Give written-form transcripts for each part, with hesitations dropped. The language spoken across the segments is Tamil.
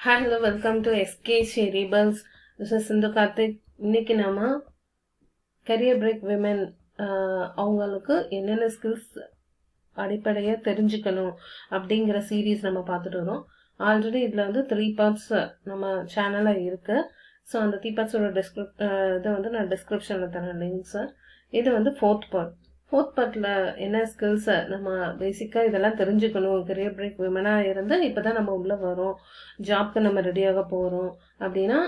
Hello, welcome to SK Rebels. This is Sindhu Karthik. இன்னைக்கு நாம கரியர் பிரேக் விமன் அவங்களுக்கு என்னென்ன ஸ்கில்ஸ் அடிப்படையாக தெரிஞ்சுக்கணும் அப்படிங்கிற சீரீஸ் நம்ம பார்த்துட்டு வரோம். ஆல்ரெடி இதில் வந்து 3 பார்ட்ஸ் நம்ம சேனலில் இருக்குது. ஸோ அந்த 3 பார்ட்ஸோட இதை வந்து நான் டிஸ்கிரிப்ஷனில் தரேன் லிங்க்ஸு. இது வந்து 4th பார்ட். 4th பார்ட்டில் என்ன ஸ்கில்ஸை நம்ம பேசிக்காக இதெல்லாம் தெரிஞ்சுக்கணும். கரியர் பிரேக் விமனாக இருந்து இப்போ தான் நம்ம உள்ளே வரோம், ஜாப்க்கு நம்ம ரெடியாக போகிறோம் அப்படின்னா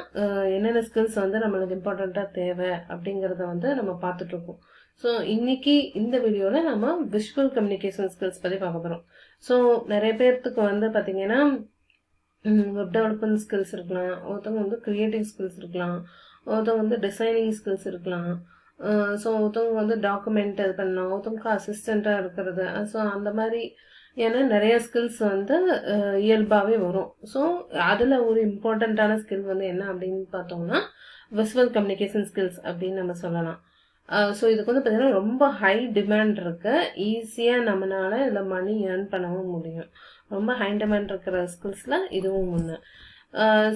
என்னென்ன ஸ்கில்ஸ் வந்து நம்மளுக்கு இம்பார்ட்டண்ட்டாக தேவை அப்படிங்கிறத வந்து நம்ம பார்த்துட்ருக்கோம். ஸோ இன்னைக்கு இந்த வீடியோவில் நம்ம விஷுவல் கம்யூனிகேஷன் ஸ்கில்ஸ் பற்றி பார்க்க போகிறோம். ஸோ நிறைய பேர்த்துக்கு வந்து பார்த்திங்கன்னா வெப் டெவலப்மெண்ட் ஸ்கில்ஸ் இருக்கலாம், ஒருத்தவங்க வந்து க்ரியேட்டிவ் ஸ்கில்ஸ் இருக்கலாம், ஒருத்தவங்க வந்து டிசைனிங் ஸ்கில்ஸ் இருக்கலாம், ஸோ ஒருத்தவங்க வந்து டாக்குமெண்ட் இது பண்ணலாம், ஒருத்தவங்க அசிஸ்டண்ட்டாக இருக்கிறது. ஸோ அந்த மாதிரி ஏன்னா நிறைய ஸ்கில்ஸ் வந்து இயல்பாகவே வரும். ஸோ அதில் ஒரு இம்பார்ட்டண்ட்டான ஸ்கில் வந்து என்ன அப்படின்னு பார்த்தோம்னா விஷுவல் கம்யூனிகேஷன் ஸ்கில்ஸ் அப்படின்னு நம்ம சொல்லலாம். ஸோ இதுக்கு வந்து பார்த்திங்கன்னா ரொம்ப ஹை டிமாண்ட் இருக்குது. ஈஸியாக நம்மளால இதில் மணி ஏர்ன் பண்ணவும் முடியும். ரொம்ப ஹை டிமாண்ட் இருக்கிற ஸ்கில்ஸில் இதுவும் ஒன்று.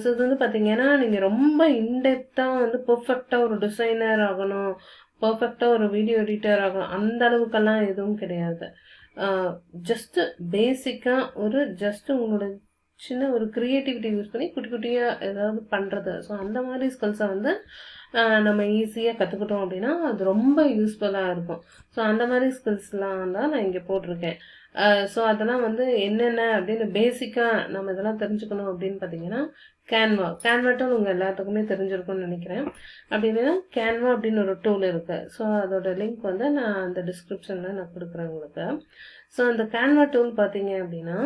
ஸோ இது வந்து பார்த்திங்கன்னா நீங்கள் ரொம்ப இன்டெப்த்தாக வந்து பர்ஃபெக்டாக ஒரு டிசைனர் ஆகணும், பர்ஃபெக்டாக ஒரு வீடியோ எடிட்டர் ஆகணும், அந்த அளவுக்கெல்லாம் எதுவும் கிடையாது. ஜஸ்ட்டு பேசிக்காக ஒரு ஜஸ்ட்டு உங்களோட சின்ன ஒரு க்ரியேட்டிவிட்டி யூஸ் பண்ணி குட்டி குட்டியாக ஏதாவது பண்ணுறது. ஸோ அந்த மாதிரி ஸ்கில்ஸை வந்து நம்ம ஈஸியாக கற்றுக்கிட்டோம் அப்படின்னா அது ரொம்ப யூஸ்ஃபுல்லாக இருக்கும். ஸோ அந்த மாதிரி ஸ்கில்ஸ்லாம் தான் நான் இங்கே போட்டிருக்கேன். ஸோ அதெல்லாம் வந்து என்னென்ன அப்படின்னு பேசிக்காக நம்ம இதெல்லாம் தெரிஞ்சுக்கணும் அப்படின்னு பார்த்தீங்கன்னா கேன்வாட்டும் உங்கள் எல்லாத்துக்குமே தெரிஞ்சிருக்கும்னு நினைக்கிறேன். அப்படி இல்லைன்னா கேன்வா அப்படின்னு ஒரு டூல் இருக்குது. ஸோ அதோட லிங்க் வந்து நான் அந்த டிஸ்கிரிப்ஷனில் நான் கொடுக்குறேன் உங்களுக்கு. ஸோ அந்த கேன்வா டூல் பார்த்தீங்க அப்படின்னா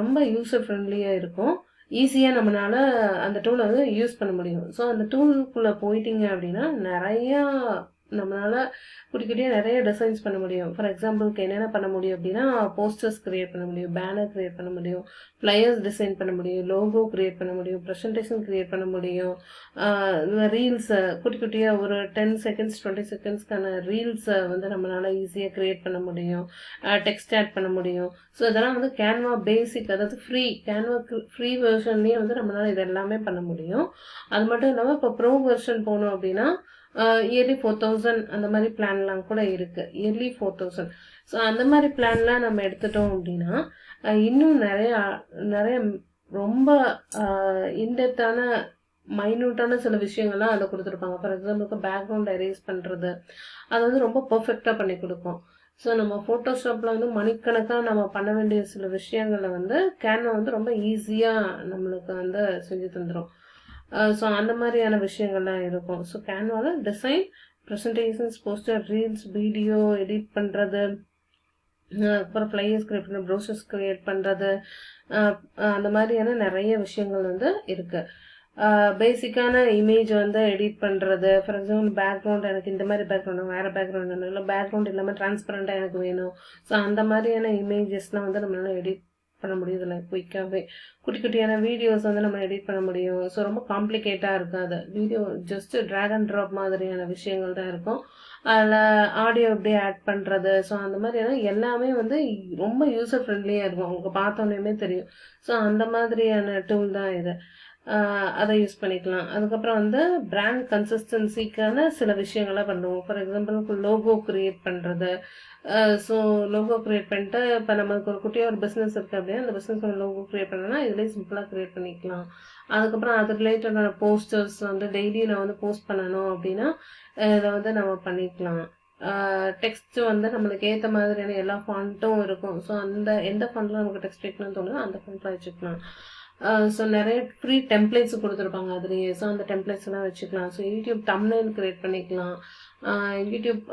ரொம்ப யூசர் ஃப்ரெண்ட்லியாக இருக்கும். ஈஸியாக நம்மளால் அந்த டூலை வந்து யூஸ் பண்ண முடியும். ஸோ அந்த டூலுக்குள்ளே போயிட்டீங்க அப்படின்னா நிறையா நம்மளால் குட்டிக்குட்டியாக நிறைய டிசைன்ஸ் பண்ண முடியும். ஃபார் எக்ஸாம்பிளுக்கு என்னென்ன பண்ண முடியும் அப்படின்னா போஸ்டர்ஸ் க்ரியேட் பண்ண முடியும், பேனர் க்ரியேட் பண்ண முடியும், ஃப்ளையர்ஸ் டிசைன் பண்ண முடியும், லோகோ க்ரியேட் பண்ண முடியும், ப்ரெசன்டேஷன் க்ரியேட் பண்ண முடியும், ரீல்ஸை குட்டி குட்டியாக ஒரு 10 செகண்ட்ஸ் 20 செகண்ட்ஸ்க்கான ரீல்ஸை வந்து நம்மளால் ஈஸியாக க்ரியேட் பண்ண முடியும், டெக்ஸ்ட் ஆட் பண்ண முடியும். ஸோ இதெல்லாம் வந்து கேன்வா பேசிக், அதாவது கேன்வா ஃப்ரீ வெர்ஷன்லேயே வந்து நம்மளால் இது எல்லாமே பண்ண முடியும். அது மட்டும் இல்லாமல் இப்போ ப்ரோ வெர்ஷன் போனோம் அப்படின்னா இயர்லி 4000 அந்த மாதிரி பிளான்லாம் கூட இருக்குது. இயர்லி 4000. ஸோ அந்த மாதிரி பிளான்லாம் நம்ம எடுத்துட்டோம் அப்படின்னா இன்னும் நிறைய ரொம்ப இன்டெப்த்தான மைன்யூட்டான சில விஷயங்கள்லாம் அதில் கொடுத்துருப்பாங்க. ஃபார் எக்ஸாம்பிளுக்கு பேக்ரவுண்ட் எரேஸ் பண்ணுறது, அது வந்து ரொம்ப பர்ஃபெக்டாக பண்ணி கொடுக்கும். ஸோ நம்ம ஃபோட்டோஷாப்பில் வந்து மணிக்கணக்காக நம்ம பண்ண வேண்டிய சில விஷயங்களை வந்து கேன்வா வந்து ரொம்ப ஈஸியாக நம்மளுக்கு வந்து செஞ்சு தந்துடும். ஸோ அந்த மாதிரியான விஷயங்கள்லாம் இருக்கும். ஸோ கேன்வாவில் design, presentations, poster, reels, video edit பண்ணுறது, அப்புறம் ஃப்ளையர்ஸ் க்ரியேட் பண்ணுறது, ப்ரோஷர்ஸ் க்ரியேட் பண்ணுறது, அந்த மாதிரியான நிறைய விஷயங்கள் வந்து இருக்குது. பேசிக்கான இமேஜ் வந்து எடிட் பண்ணுறது. ஃபார் எக்ஸாம்பிள் பேக்ரவுண்ட் எனக்கு இந்த மாதிரி பேக்ரவுண்ட் வேறு பேக்ரவுண்ட் வேணும், இல்லை பேக்ரவுண்ட் இல்லாமல் டிரான்ஸ்பரண்ட்டாக எனக்கு வேணும். ஸோ அந்த மாதிரியான இமேஜஸ்லாம் வந்து நம்மளால எடிட் பண்ண முடியுதுல்ல குயிக்காகவே. குட்டி குட்டியான வீடியோஸ் வந்து நம்ம எடிட் பண்ண முடியும். ஸோ ரொம்ப காம்ப்ளிகேட்டாக இருக்காது. Video just drag and drop மாதிரியான விஷயங்கள் தான் இருக்கும். அதில் ஆடியோ எப்படி ஆட் பண்ணுறது, ஸோ அந்த மாதிரியான எல்லாமே வந்து ரொம்ப யூசர் ஃப்ரெண்ட்லியாக இருக்கும். உங்களுக்கு பார்த்தோன்னே தெரியும். ஸோ அந்த மாதிரியான டூல் தான் இது. அதை யூஸ் பண்ணிக்கலாம். அதுக்கப்புறம் வந்து பிராண்ட் கன்சிஸ்டன்சிக்கான சில விஷயங்கள்லாம் பண்ணுவோம். ஃபார் எக்ஸாம்பிள் லோகோ க்ரியேட் பண்ணுறது. ஸோ லோகோ க்ரியேட் பண்ணிட்டு இப்போ நம்மளுக்கு ஒரு குட்டியாக ஒரு பிஸ்னஸ் இருக்குது அப்படின்னா அந்த பிஸ்னஸோட லோகோ க்ரியேட் பண்ணோன்னா இதுலேயே சிம்பிளாக க்ரியேட் பண்ணிக்கலாம். அதுக்கப்புறம் அது ரிலேட்டடான போஸ்டர்ஸ் வந்து டெய்லி நான் வந்து போஸ்ட் பண்ணணும் அப்படின்னா இதை வந்து நம்ம பண்ணிக்கலாம். டெக்ஸ்ட்டு வந்து நம்மளுக்கு ஏற்ற மாதிரியான எல்லா ஃபாண்ட்டும் இருக்கும். ஸோ அந்த எந்த ஃபாண்ட்டில் நமக்கு டெக்ஸ்ட் வைக்கணும்னு தோணுதோ அந்த ஃபாண்ட்டில் வச்சுக்கலாம். ஸோ நிறைய ஃப்ரீ டெம்ப்ளேட்ஸ் கொடுத்துருப்பாங்க அதுலேயே. ஸோ அந்த டெம்ப்ளேட்ஸ் எல்லாம் வச்சுக்கலாம். ஸோ யூடியூப் தம்ப்நெயில் க்ரியேட் பண்ணிக்கலாம். யூடியூப்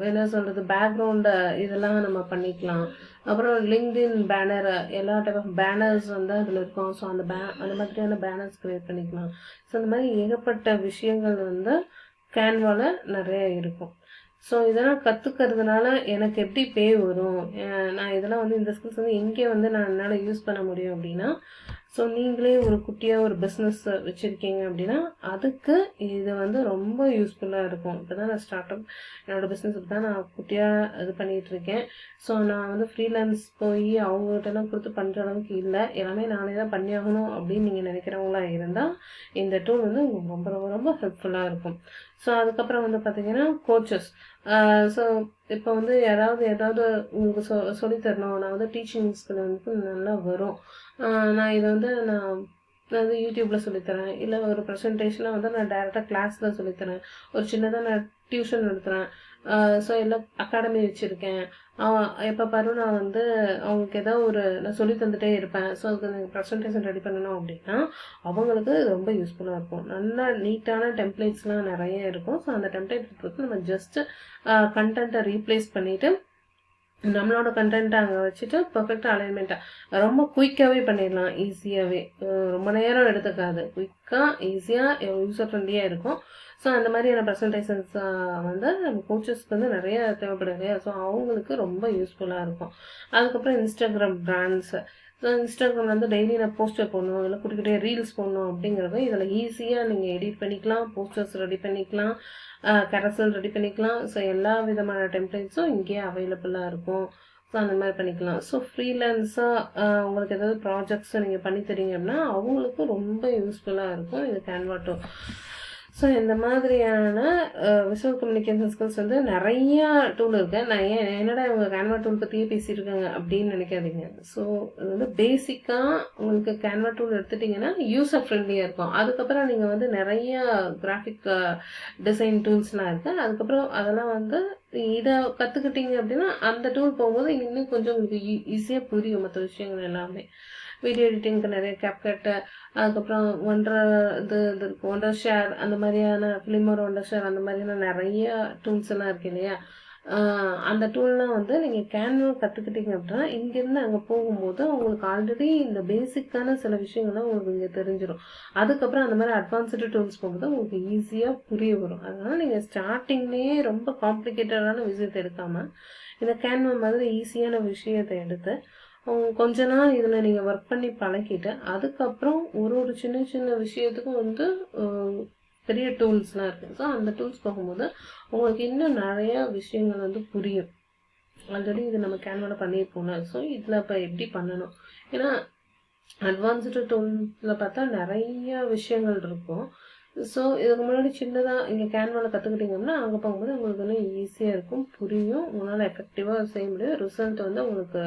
என்ன சொல்கிறது பேக்ரவுண்டு இதெல்லாம் நம்ம பண்ணிக்கலாம். அப்புறம் லிங்க்டின் பேனர், எல்லா டைப் ஆஃப் பேனர்ஸ் வந்து அதில் இருக்கும். ஸோ அந்த மாதிரியான பேனர்ஸ் க்ரியேட் பண்ணிக்கலாம். ஸோ அந்த மாதிரி ஏகப்பட்ட விஷயங்கள் வந்து கேன்வாவில் நிறைய இருக்கும். ஸோ இதெல்லாம் கற்றுக்கிறதுனால எனக்கு எப்படி பே வரும், நான் இதெல்லாம் வந்து இந்த ஸ்கில்ஸ் வந்து எங்கே வந்து நான் என்னால் யூஸ் பண்ண முடியும் அப்படின்னா ஸோ நீங்களே ஒரு குட்டியாக ஒரு பிஸ்னஸ் வச்சுருக்கீங்க அப்படின்னா அதுக்கு இது வந்து ரொம்ப யூஸ்ஃபுல்லாக இருக்கும். இப்போ தான் நான் என்னோடய பிஸ்னஸுக்கு தான் நான் குட்டியாக இது பண்ணிகிட்ருக்கேன். ஸோ நான் வந்து ஃப்ரீலான்ஸ் போய் அவங்ககிட்டலாம் கொடுத்து பண்ணுற அளவுக்கு இல்லை, எல்லாமே நானே தான் பண்ணியாகணும் அப்படின்னு நீங்கள் நினைக்கிறவங்களா இருந்தால் இந்த டூல் வந்து உங்களுக்கு ரொம்ப ரொம்ப ரொம்ப ஹெல்ப்ஃபுல்லாக இருக்கும். ஸோ அதுக்கப்புறம் வந்து பார்த்தீங்கன்னா கோச்சஸ். ஸோ இப்போ வந்து ஏதாவது உங்களுக்கு சொல்லித்தரணும், நான் வந்து டீச்சிங் ஸ்கில் வந்து நல்லா வரும், நான் இதை வந்து நான் வந்து யூடியூப்பில் சொல்லித்தரேன், இல்லை ஒரு ப்ரெசன்டேஷனாக வந்து நான் டைரெக்டாக கிளாஸில் சொல்லித்தரேன், ஒரு சின்னதாக நான் டியூஷன் நடத்துகிறேன், ஸோ எல்லாம் அகாடமி வச்சுருக்கேன், எப்போ பாரு நான் வந்து அவங்களுக்கு ஏதாவது நான் சொல்லி தந்துகிட்டே இருப்பேன், ஸோ அதுக்கு எனக்கு ப்ரெசன்டேஷன் ரெடி பண்ணணும் அப்படின்னா அவங்களுக்கு ரொம்ப யூஸ்ஃபுல்லாக இருக்கும். நல்லா நீட்டான டெம்ப்ளேட்ஸ்லாம் நிறைய இருக்கும். ஸோ அந்த டெம்ப்ளேட் வந்து நம்ம ஜஸ்ட்டு கண்டென்ட்டை ரீப்ளேஸ் பண்ணிவிட்டு நம்மளோட கண்டென்ட்டை அங்கே வச்சுட்டு பர்ஃபெக்டாக அலைன்மெண்ட்டாக ரொம்ப குயிக்காகவே பண்ணிடலாம், ஈஸியாகவே, ரொம்ப நேரம் எடுத்துக்காது, குயிக்காக ஈஸியாக யூசர் ஃப்ரெண்ட்லியாக இருக்கும். ஸோ அந்த மாதிரியான ப்ரெசன்டேஷன்ஸ் வந்து நம்ம கோச்சஸ்க்கு வந்து நிறைய தேவைப்படுது இல்லையா, ஸோ அவங்களுக்கு ரொம்ப யூஸ்ஃபுல்லாக இருக்கும். அதுக்கப்புறம் இன்ஸ்டாகிராம் பிராண்ட்ஸு. ஸோ இன்ஸ்டாகிராம் வந்து டெய்லி நான் போஸ்டர் போடணும், இல்லை குட்டிக்கிட்டே ரீல்ஸ் போடணும் அப்படிங்கிறது இதில் ஈஸியாக நீங்கள் எடிட் பண்ணிக்கலாம், போஸ்டர்ஸ் ரெடி பண்ணிக்கலாம், கரசல் ரெடி பண்ணிக்கலாம். ஸோ எல்லா விதமான டெம்ப்ளேட்ஸும் இங்கேயே அவைலபிளாக இருக்கும். ஸோ அந்த மாதிரி பண்ணிக்கலாம். ஸோ ஃப்ரீலான்ஸாக உங்களுக்கு ஏதாவது ப்ராஜெக்ட்ஸை நீங்கள் பண்ணித்தரீங்க அப்படின்னா அவங்களுக்கும் ரொம்ப யூஸ்ஃபுல்லாக இருக்கும் இது கேன்வா டூல். ஸோ இந்த மாதிரியான விஷுவல் கம்யூனிகேஷன் ஸ்கில்ஸ் வந்து நிறையா டூல் இருக்குது. நான் என்னடா இவங்க கேன்வா டூல் பற்றியே பேசியிருக்காங்க அப்படின்னு நினைக்காதீங்க. ஸோ இது வந்து பேசிக்காக உங்களுக்கு கேன்வா டூல் எடுத்துட்டிங்கன்னா யூசர் ஃப்ரெண்ட்லியாக இருக்கும். அதுக்கப்புறம் நீங்கள் வந்து நிறைய கிராஃபிக் டிசைன் டூல்ஸ்லாம் இருக்குது. அதுக்கப்புறம் அதெல்லாம் வந்து இதை கற்றுக்கிட்டீங்க அப்படின்னா அந்த டூல் போகும்போது இன்னும் கொஞ்சம் உங்களுக்கு ஈஸியாக புரியும் மற்ற விஷயங்கள் எல்லாமே. வீடியோ எடிட்டிங்க்கு நிறைய கேப்கட்டு, அதுக்கப்புறம் ஒண்டர் ஷேர், அந்த மாதிரியான ஃபிலிமர் ஒண்டர் ஷேர், அந்த மாதிரியான நிறைய டூல்ஸ் எல்லாம் இருக்கு இல்லையா. அந்த டூல்லாம் வந்து நீங்கள் கேன்வா கற்றுக்கிட்டீங்க அப்படின்னா இங்கேருந்து அங்கே போகும்போது உங்களுக்கு ஆல்ரெடி இந்த பேசிக்கான சில விஷயங்கள்லாம் உங்களுக்கு இங்கே தெரிஞ்சிடும். அதுக்கப்புறம் அந்த மாதிரி அட்வான்ஸ்டு டூல்ஸ் போகும்போது உங்களுக்கு ஈஸியாக புரிய வரும். அதனால் நீங்கள் ஸ்டார்டிங்லேயே ரொம்ப காம்ப்ளிகேட்டடான விஷயத்தை எடுக்காமல் இந்த கேன்வா மாதிரி ஈஸியான விஷயத்தை எடுத்து கொஞ்ச நாள் இதில் நீங்கள் ஒர்க் பண்ணி பழகிட்டு அதுக்கப்புறம் ஒரு சின்ன சின்ன விஷயத்துக்கும் வந்து பெரிய டூல்ஸ்லாம் இருக்குது. ஸோ அந்த டூல்ஸ் போகும்போது உங்களுக்கு இன்னும் நிறையா விஷயங்கள் வந்து புரியும். ஆல்ரெடி இது நம்ம கேன்வாவில் பண்ணியிருப்போம்ல, ஸோ இதில் இப்போ எப்படி பண்ணணும், ஏன்னா அட்வான்ஸ்டு டூல்ஸில் பார்த்தா நிறைய விஷயங்கள் இருக்கும். ஸோ இதுக்கு முன்னாடி சின்னதாக இங்கே கேன்வாவில் கற்றுக்கிட்டிங்கன்னா அங்கே போகும்போது உங்களுக்கு வந்து ஈஸியாக இருக்கும், புரியும், உங்களால் எஃபெக்டிவாக செய்ய முடியும், ரிசல்ட் வந்து உங்களுக்கு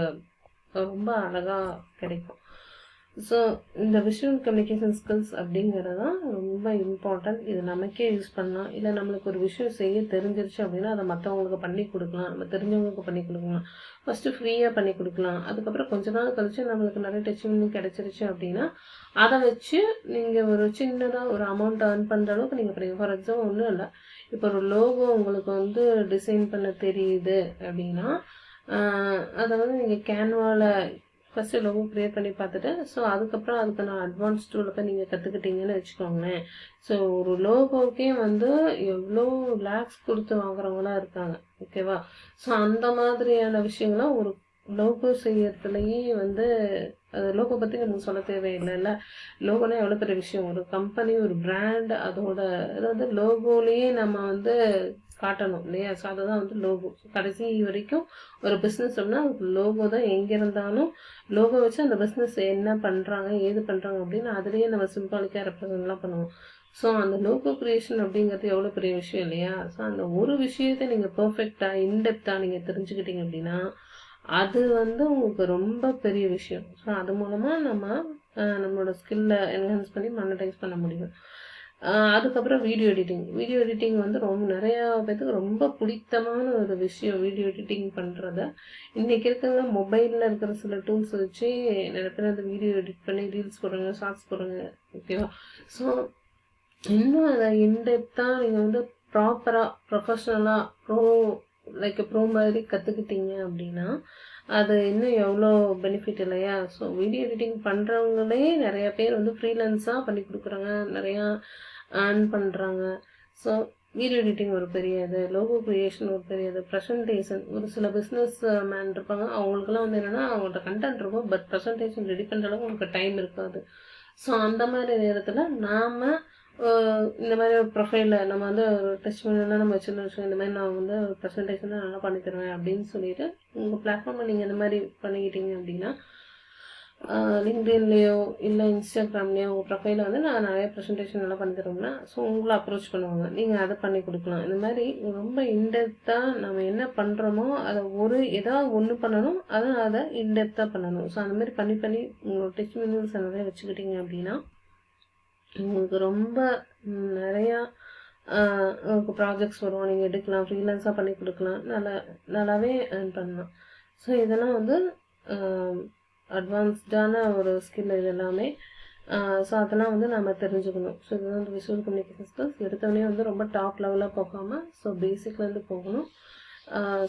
ரொம்ப அழகாக கிடைக்கும். ஸோ இந்த விஷுவல் கம்யூனிகேஷன் ஸ்கில்ஸ் அப்படிங்கிறது தான் ரொம்ப இம்பார்ட்டன்ட். இது நமக்கே யூஸ் பண்ணலாம், இல்லை நம்மளுக்கு ஒரு விஷயம் செய்ய தெரிஞ்சிருச்சு அப்படின்னா அதை மற்றவங்களுக்கு பண்ணி கொடுக்கலாம், நம்ம தெரிஞ்சவங்களுக்கு பண்ணி கொடுக்கலாம். ஃபஸ்ட்டு ஃப்ரீயாக பண்ணி கொடுக்கலாம், அதுக்கப்புறம் கொஞ்ச நாள் கழிச்சு நம்மளுக்கு நிறைய டச்சிங் கிடச்சிருச்சு அப்படின்னா அதை வச்சு நீங்கள் ஒரு சின்னதாக ஒரு அமௌண்ட் ஏர்ன் பண்ணுற அளவுக்கு நீங்கள் பண்ணுங்க. ஃபார் எக்ஸாம்பிள் ஒன்றும் இல்லை, இப்போ ஒரு லோகோ உங்களுக்கு வந்து டிசைன் பண்ண தெரியுது அப்படின்னா அதை வந்து நீங்கள் கேன்வாவில் ஃபஸ்ட்டு லோகோ க்ரியேட் பண்ணி பார்த்துட்டு ஸோ அதுக்கப்புறம் அதுக்கு நான் அட்வான்ஸ் டூலில் போய் நீங்கள் கற்றுக்கிட்டீங்கன்னு வச்சுக்கோங்களேன். ஸோ ஒரு லோகோக்கே வந்து எவ்வளோ லேக்ஸ் கொடுத்து வாங்குறவங்களாம் இருக்காங்க, ஓகேவா. ஸோ அந்த மாதிரியான விஷயங்கள்லாம் ஒரு லோகோ செய்யறதுலேயே வந்து அது லோகோ பற்றி நமக்கு சொல்ல தேவையில்லைல்ல. லோகோனா எவ்வளோ பெரிய விஷயம், ஒரு கம்பெனி ஒரு பிராண்ட் அதோட அதாவது லோகோலேயே நம்ம வந்து காட்டணும் இல்லையா. ஸோ அதுதான் வந்து லோகோ. கடைசி வரைக்கும் ஒரு பிஸ்னஸ் அப்படின்னா அதுக்கு லோகோ தான். எங்கே இருந்தாலும் லோகோ வச்சு அந்த பிஸ்னஸ் என்ன பண்ணுறாங்க ஏது பண்ணுறாங்க அப்படின்னு அதுலேயே நம்ம சிம்பாலிக்காக ரெப்ரசன்ட்லாம் பண்ணுவோம். ஸோ அந்த லோகோ க்ரியேஷன் அப்படிங்கிறது எவ்வளோ பெரிய விஷயம் இல்லையா. ஸோ அந்த ஒரு விஷயத்தை நீங்கள் பர்ஃபெக்டாக இன்டெப்த்தாக நீங்கள் தெரிஞ்சுக்கிட்டீங்க அப்படின்னா அது வந்து உங்களுக்கு ரொம்ப பெரிய விஷயம். ஸோ அது மூலமாக நம்மளோட ஸ்கில்லை என்ஹான்ஸ் பண்ணி மானிட்டைஸ் பண்ண முடியும். அதுக்கப்புறம் வீடியோ எடிட்டிங் வந்து நிறையா பேருக்கு ரொம்ப பிடித்தமான ஒரு விஷயம். வீடியோ எடிட்டிங் பண்ணுறத இன்றைக்கி இருக்கிற மொபைலில் இருக்கிற சில டூல்ஸ் வச்சு நிறைய பேர் அந்த வீடியோ எடிட் பண்ணி ரீல்ஸ் போடுறாங்க, ஷார்ட்ஸ் போடுறாங்க, ஓகேவா. ஸோ இன்னும் அதை இன்டெப்த்தாக நீங்கள் வந்து ப்ராப்பராக ப்ரொஃபஷ்னலாக ப்ரோ மாதிரி கற்றுக்கிட்டீங்க அப்படின்னா அது இன்னும் எவ்வளோ பெனிஃபிட் இல்லையா. ஸோ வீடியோ எடிட்டிங் பண்ணுறவங்களே நிறையா பேர் வந்து ஃப்ரீலான்ஸாக பண்ணி கொடுக்குறாங்க, நிறையா ஏர்ன் பண்ணுறாங்க. ஸோ வீடியோ எடிட்டிங் ஒரு பெரிய இது, லோகோ கிரியேஷன் ஒரு பெரிய இது, ப்ரெசன்டேஷன் ஒரு சில பிஸ்னஸ் மேன் இருப்பாங்க, அவங்களுக்குலாம் வந்து என்னென்னா அவங்கள்ட்ட கண்டென்ட் இருக்கும், பட் ப்ரெசன்டேஷன் ரெடி பண்ணுற அளவுக்கு உங்களுக்கு டைம் இருக்காது. ஸோ அந்த மாதிரி நேரத்தில் நாம் இந்த மாதிரி ஒரு ப்ரொஃபைலில் நம்ம வந்து ஒரு டெஸ்டிமோனியெல்லாம் நம்ம வச்சுருந்த விஷயம், இந்த மாதிரி நான் வந்து ஒரு ப்ரெசன்டேஷன் நல்லா பண்ணி தருவேன் அப்படின்னு சொல்லிட்டு உங்கள் பிளாட்ஃபார்மில் நீங்கள் இந்த மாதிரி பண்ணிக்கிட்டீங்க அப்படின்னா லிங்க்டின்லேயோ இல்லை இன்ஸ்டாகிராம்லேயோ உங்கள் ப்ரொஃபைலில் வந்து நான் நிறைய ப்ரெசன்டேஷன் நல்லா பண்ணி தருவேன்னா ஸோ உங்களை அப்ரோச் பண்ணுவாங்க, நீங்கள் அதை பண்ணி கொடுக்கலாம். இந்த மாதிரி ரொம்ப இன்டெப்த்தாக நம்ம என்ன பண்ணுறோமோ அதை ஏதாவது ஒன்று பண்ணணும், அதை இன்டெப்த்தாக பண்ணணும். ஸோ அந்த மாதிரி பண்ணி உங்களோட டெஸ்டிமோனியல்ஸ் நிறைய வச்சுக்கிட்டீங்க அப்படின்னா உங்களுக்கு ரொம்ப நிறையா உங்களுக்கு ப்ராஜெக்ட்ஸ் வரும், நீங்கள் எடுக்கலாம், ஃப்ரீலான்ஸாக பண்ணி கொடுக்கலாம், நல்லாவே earn பண்ணலாம். ஸோ இதெல்லாம் வந்து அட்வான்ஸ்டான ஒரு ஸ்கில் இது எல்லாமே. ஸோ அதெல்லாம் வந்து நம்ம தெரிஞ்சுக்கணும். ஸோ இதுதான் வந்து விஷுவல் கம்யூனிகேஷன் ஸ்கில்ஸ். எடுத்தவொடனே வந்து ரொம்ப டாப் லெவலில் போகாமல் ஸோ பேசிக்லேருந்து போகணும்.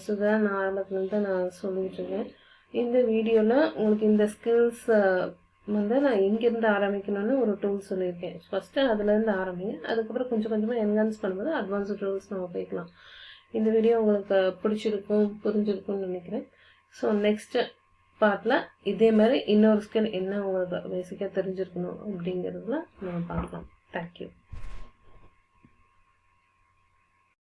ஸோ இதான் நான் ஆரம்பத்துலேருந்து நான் சொல்லிகிட்டு இருக்கேன். இந்த வீடியோவில் உங்களுக்கு இந்த ஸ்கில்ஸ் வந்து நான் எங்கேருந்து ஆரம்பிக்கணும்னு ஒரு டூல் சொல்லியிருக்கேன். ஃபஸ்ட்டு அதுலேருந்து ஆரம்பிங்க, அதுக்கப்புறம் கொஞ்சம் கொஞ்சமாக என்ஹான்ஸ் பண்ணும்போது அட்வான்ஸ்டு டூல்ஸ் நம்ம போய்க்கலாம். இந்த வீடியோ உங்களுக்கு பிடிச்சிருக்கும், புரிஞ்சிருக்கும்னு நினைக்கிறேன். ஸோ நெக்ஸ்ட்டு பார்ட்டில் இதே மாதிரி இன்னொரு ஸ்கில் என்ன உங்களுக்கு பேசிக்காக தெரிஞ்சிருக்கணும் அப்படிங்கிறதுல நம்ம பார்க்கலாம். தேங்க்யூ.